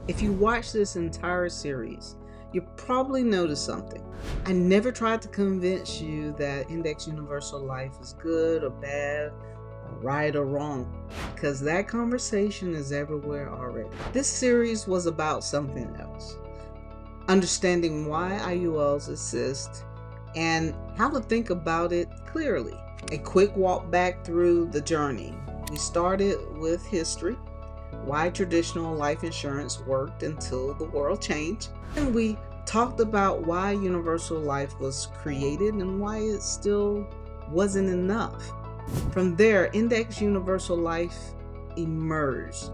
If you watch this entire series, you probably noticed something. I never tried to convince you that Index Universal Life is good or bad, or right or wrong, because that conversation is everywhere already. This series was about something else. Understanding why IULs exist and how to think about it clearly. A quick walk back through the journey. We started with history, why traditional life insurance worked until the world changed, and we talked about why universal life was created and why it still wasn't enough. From there, Index Universal Life emerged,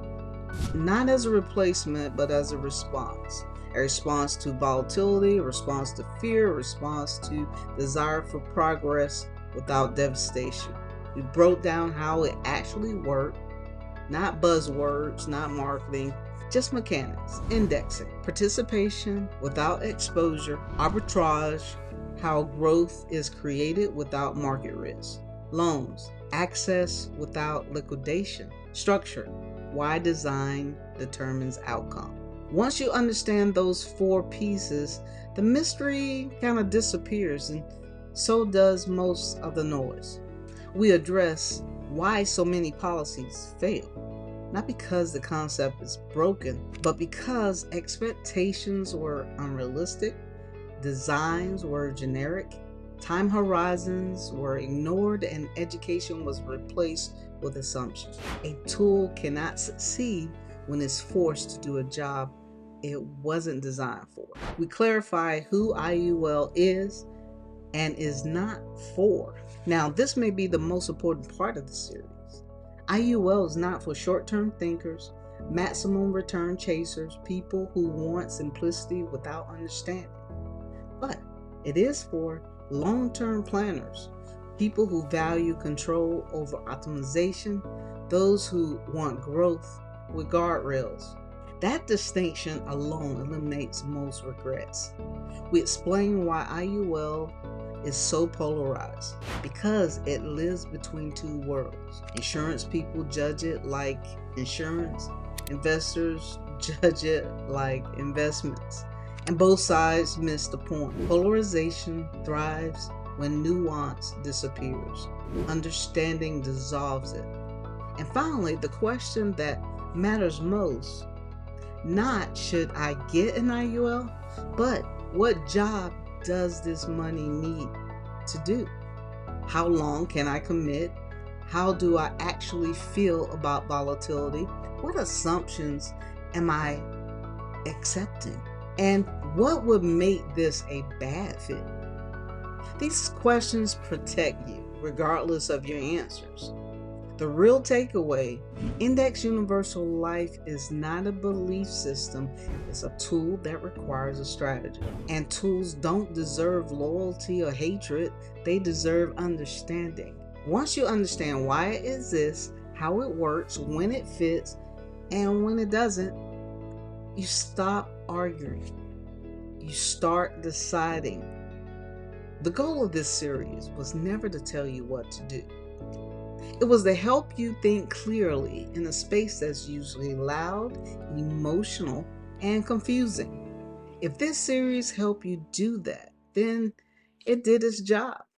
not as a replacement, but as a response. A response to volatility, a response to fear, a response to desire for progress without devastation. We broke down how it actually worked, not buzzwords, not marketing, just mechanics, indexing, participation without exposure, arbitrage, how growth is created without market risk, loans, access without liquidation, structure, why design determines outcome. Once you understand those four pieces, the mystery kind of disappears, and so does most of the noise. We address why so many policies fail. Not because the concept is broken, but because expectations were unrealistic, designs were generic, time horizons were ignored, and education was replaced with assumptions. A tool cannot succeed when it's forced to do a job it wasn't designed for. We clarify who IUL is and is not for. Now, this may be the most important part of the series. IUL is not for short-term thinkers, maximum return chasers, people who want simplicity without understanding. But it is for long-term planners, people who value control over optimization, those who want growth with guardrails. That distinction alone eliminates most regrets. We explain why IUL is so polarized, because it lives between two worlds. Insurance people judge it like insurance, investors judge it like investments, and both sides miss the point. Polarization thrives when nuance disappears, understanding dissolves it. And finally, the question that matters most, not should I get an IUL, but what job does this money need to do? How long can I commit? How do I actually feel about volatility? What assumptions am I accepting? And what would make this a bad fit? These questions protect you regardless of your answers. The real takeaway, Index Universal Life is not a belief system, it's a tool that requires a strategy. And tools don't deserve loyalty or hatred, they deserve understanding. Once you understand why it exists, how it works, when it fits, and when it doesn't, you stop arguing. You start deciding. The goal of this series was never to tell you what to do. It was to help you think clearly in a space that's usually loud, emotional, and confusing. If this series helped you do that, then it did its job.